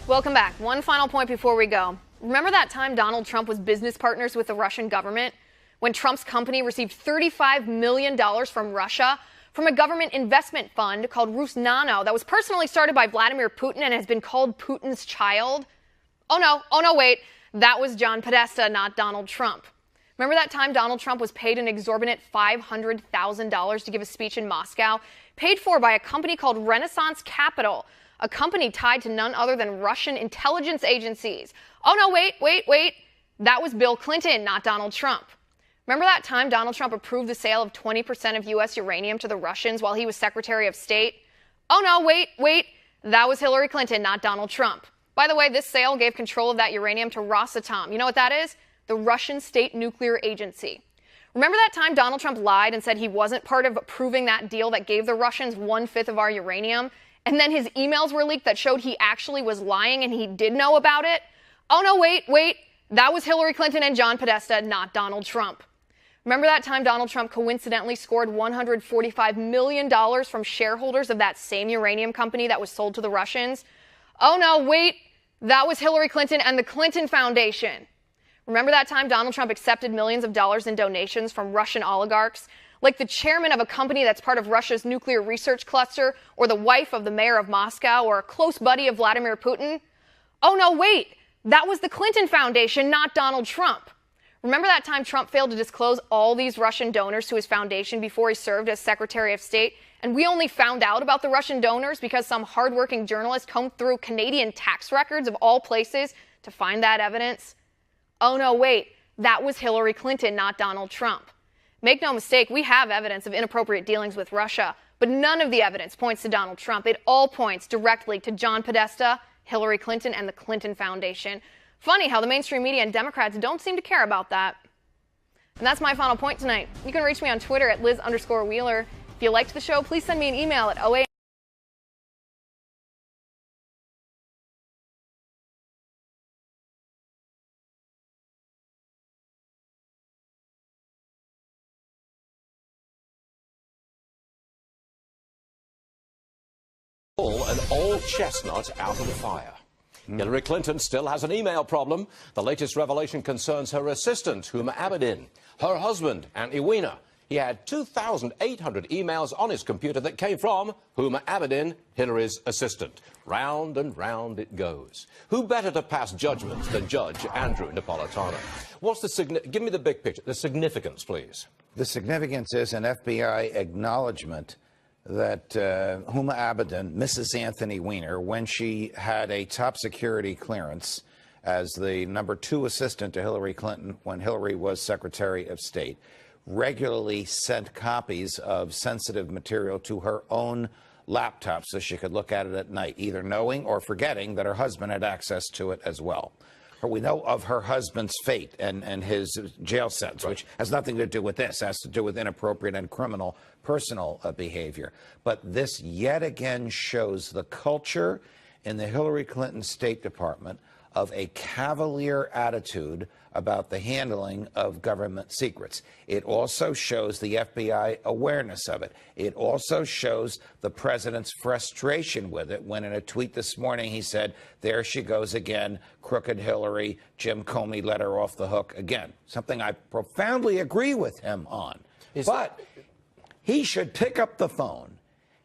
Welcome back. One final point before we go. Remember that time Donald Trump was business partners with the Russian government? When Trump's company received $35 million from Russia from a government investment fund called Rusnano that was personally started by Vladimir Putin and has been called Putin's child? Oh no, wait. That was John Podesta, not Donald Trump. Remember that time Donald Trump was paid an exorbitant $500,000 to give a speech in Moscow, paid for by a company called Renaissance Capital, a company tied to none other than Russian intelligence agencies? Oh no, wait. That was Bill Clinton, not Donald Trump. Remember that time Donald Trump approved the sale of 20% of U.S. uranium to the Russians while he was Secretary of State? Oh no, wait. That was Hillary Clinton, not Donald Trump. By the way, this sale gave control of that uranium to Rosatom. You know what that is? The Russian state nuclear agency. Remember that time Donald Trump lied and said he wasn't part of approving that deal that gave the Russians 1/5 of our uranium? And then his emails were leaked that showed he actually was lying and he did know about it? Oh no, wait. That was Hillary Clinton and John Podesta, not Donald Trump. Remember that time Donald Trump coincidentally scored $145 million from shareholders of that same uranium company that was sold to the Russians? Oh no, wait. That was Hillary Clinton and the Clinton Foundation. Remember that time Donald Trump accepted millions of dollars in donations from Russian oligarchs, like the chairman of a company that's part of Russia's nuclear research cluster, or the wife of the mayor of Moscow, or a close buddy of Vladimir Putin? Oh no, wait. That was the Clinton Foundation, not Donald Trump. Remember that time Trump failed to disclose all these Russian donors to his foundation before he served as Secretary of State? And we only found out about the Russian donors because some hardworking journalist combed through Canadian tax records of all places to find that evidence? Oh no, wait. That was Hillary Clinton, not Donald Trump. Make no mistake, we have evidence of inappropriate dealings with Russia, but none of the evidence points to Donald Trump. It all points directly to John Podesta, Hillary Clinton, and the Clinton Foundation. Funny how the mainstream media and Democrats don't seem to care about that. And that's my final point tonight. You can reach me on Twitter at Liz_Wheeler. If you liked the show, please send me an email at OA. Pull an old chestnut out of the fire. Hillary Clinton still has an email problem. The latest revelation concerns her assistant, Huma Abedin. Her husband, Anthony Weiner. He had 2,800 emails on his computer that came from Huma Abedin, Hillary's assistant. Round and round it goes. Who better to pass judgment than Judge Andrew Napolitano? Give me the big picture, the significance, please. The significance is an FBI acknowledgement that Huma Abedin, Mrs. Anthony Weiner, when she had a top security clearance as the #2 assistant to Hillary Clinton when Hillary was Secretary of State, regularly sent copies of sensitive material to her own laptop so she could look at it at night, either knowing or forgetting that her husband had access to it as well. We know of her husband's fate and his jail sentence, which has nothing to do with this. It has to do with inappropriate and criminal personal behavior. But this yet again shows the culture in the Hillary Clinton State Department of a cavalier attitude about the handling of government secrets. It also shows the FBI awareness of it. It also shows the president's frustration with it when in a tweet this morning he said, there she goes again, crooked Hillary, Jim Comey let her off the hook again. Something I profoundly agree with him on. But he should pick up the phone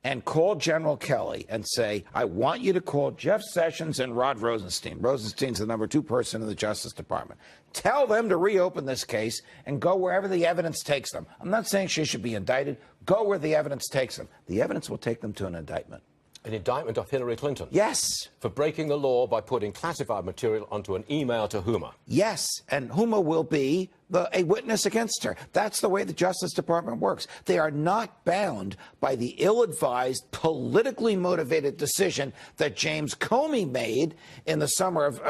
and call General Kelly and say, I want you to call Jeff Sessions and Rod Rosenstein. Rosenstein's the #2 person in the Justice Department. Tell them to reopen this case and go wherever the evidence takes them. I'm not saying she should be indicted. Go where the evidence takes them. The evidence will take them to an indictment. An indictment of Hillary Clinton? Yes. For breaking the law by putting classified material onto an email to Huma? Yes, and Huma will be a witness against her. That's the way the Justice Department works. They are not bound by the ill-advised, politically motivated decision that James Comey made in the summer of,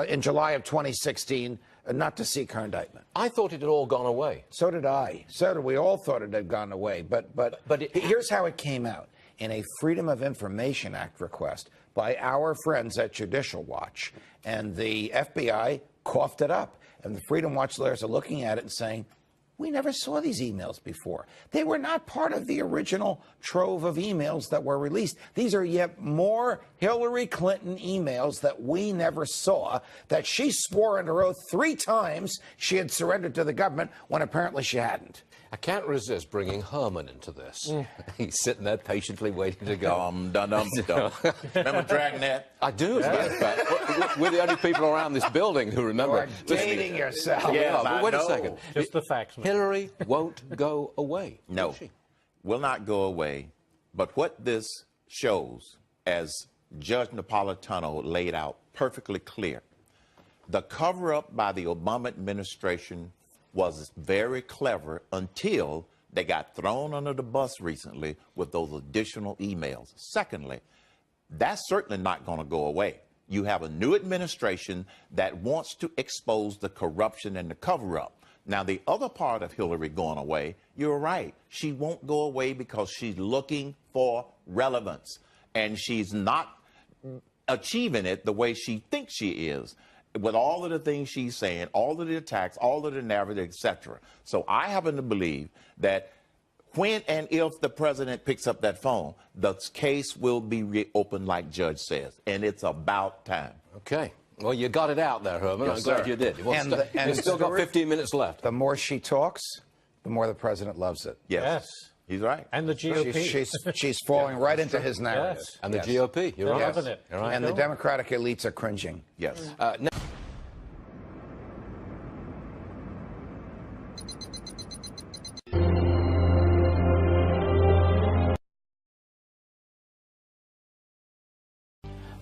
in July of 2016, not to seek her indictment. I thought it had all gone away. So did I. So did we. All thought it had gone away. But here's how it came out. In a Freedom of Information Act request by our friends at Judicial Watch. And the FBI coughed it up. And the Freedom Watch lawyers are looking at it and saying, We never saw these emails before. They were not part of the original trove of emails that were released. These are yet more Hillary Clinton emails that we never saw, that she swore under oath 3 times she had surrendered to the government when apparently she hadn't. I can't resist bringing Herman into this. He's sitting there patiently waiting to go. Remember Dragnet? I do, yes, but we're the only people around this building who remember. You're dating yourself. Yes, but I wait a know. second. Just the facts, man. Hillary won't go away. No, will she? will not go away. But what this shows, as Judge Napolitano laid out perfectly clear, the cover-up by the Obama administration was very clever until they got thrown under the bus recently with those additional emails. Secondly, that's certainly not going to go away. You have a new administration that wants to expose the corruption and the cover-up. Now, the other part of Hillary going away, you're right. She won't go away because she's looking for relevance, and she's not achieving it the way she thinks she is, with all of the things she's saying, all of the attacks, all of the narrative, etc. So I happen to believe that when and if the president picks up that phone, the case will be reopened like Judge says, and it's about time. Okay. Well, you got it out there, Herman. Yes, I'm glad sir. you did. Well, And you've still got Stuart, 15 minutes left. The more she talks, the more the president loves it. Yes. He's right. And the GOP. She's falling right into his narrative. Yes. And the Yes. GOP, you're They're right. loving it. You're right. And the Democratic elites are cringing. Yes. Now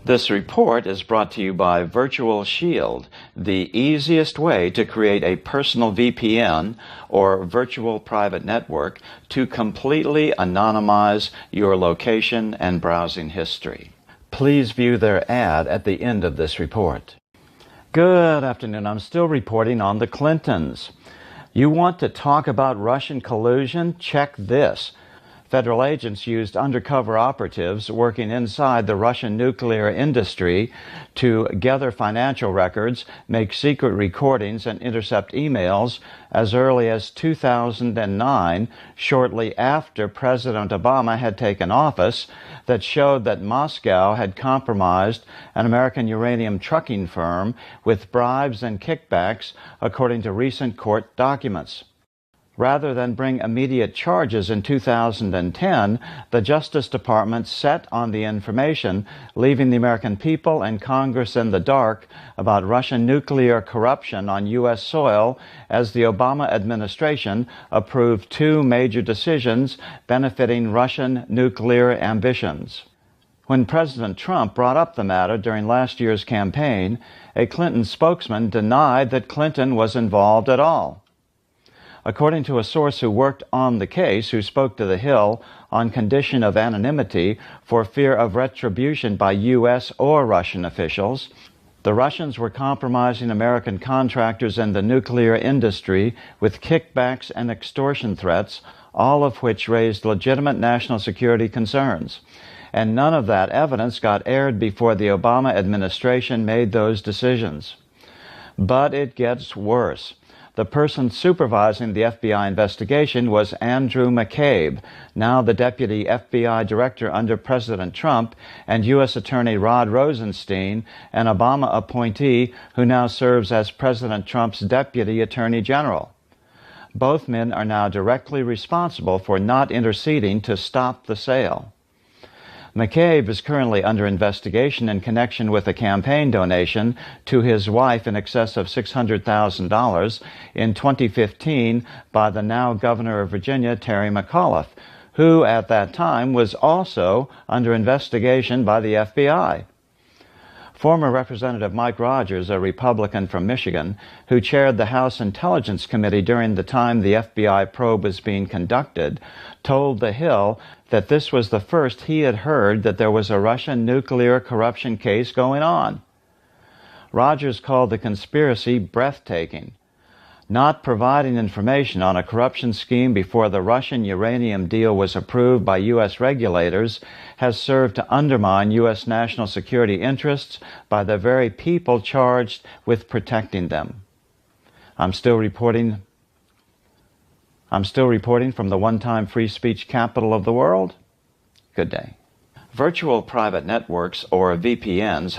This report is brought to you by Virtual Shield, the easiest way to create a personal VPN or virtual private network to completely anonymize your location and browsing history. Please view their ad at the end of this report. Good afternoon. I'm still reporting on the Clintons. You want to talk about Russian collusion? Check this. Federal agents used undercover operatives working inside the Russian nuclear industry to gather financial records, make secret recordings, and intercept emails as early as 2009, shortly after President Obama had taken office, that showed that Moscow had compromised an American uranium trucking firm with bribes and kickbacks, according to recent court documents. Rather than bring immediate charges in 2010, the Justice Department sat on the information, leaving the American people and Congress in the dark about Russian nuclear corruption on U.S. soil as the Obama administration approved 2 major decisions benefiting Russian nuclear ambitions. When President Trump brought up the matter during last year's campaign, a Clinton spokesman denied that Clinton was involved at all. According to a source who worked on the case, who spoke to The Hill on condition of anonymity for fear of retribution by U.S. or Russian officials, the Russians were compromising American contractors in the nuclear industry with kickbacks and extortion threats, all of which raised legitimate national security concerns. And none of that evidence got aired before the Obama administration made those decisions. But it gets worse. The person supervising the FBI investigation was Andrew McCabe, now the deputy FBI director under President Trump, and U.S. Attorney Rod Rosenstein, an Obama appointee who now serves as President Trump's deputy attorney general. Both men are now directly responsible for not interceding to stop the sale. McCabe is currently under investigation in connection with a campaign donation to his wife in excess of $600,000 in 2015 by the now governor of Virginia, Terry McAuliffe, who at that time was also under investigation by the FBI. Former Representative Mike Rogers, a Republican from Michigan, who chaired the House Intelligence Committee during the time the FBI probe was being conducted, told The Hill that this was the first he had heard that there was a Russian nuclear corruption case going on. Rogers called the conspiracy breathtaking. Not providing information on a corruption scheme before the Russian uranium deal was approved by U.S. regulators has served to undermine U.S. national security interests by the very people charged with protecting them. I'm still reporting I'm still reporting from the one-time free speech capital of the world. Good day. Virtual private networks, or VPNs, have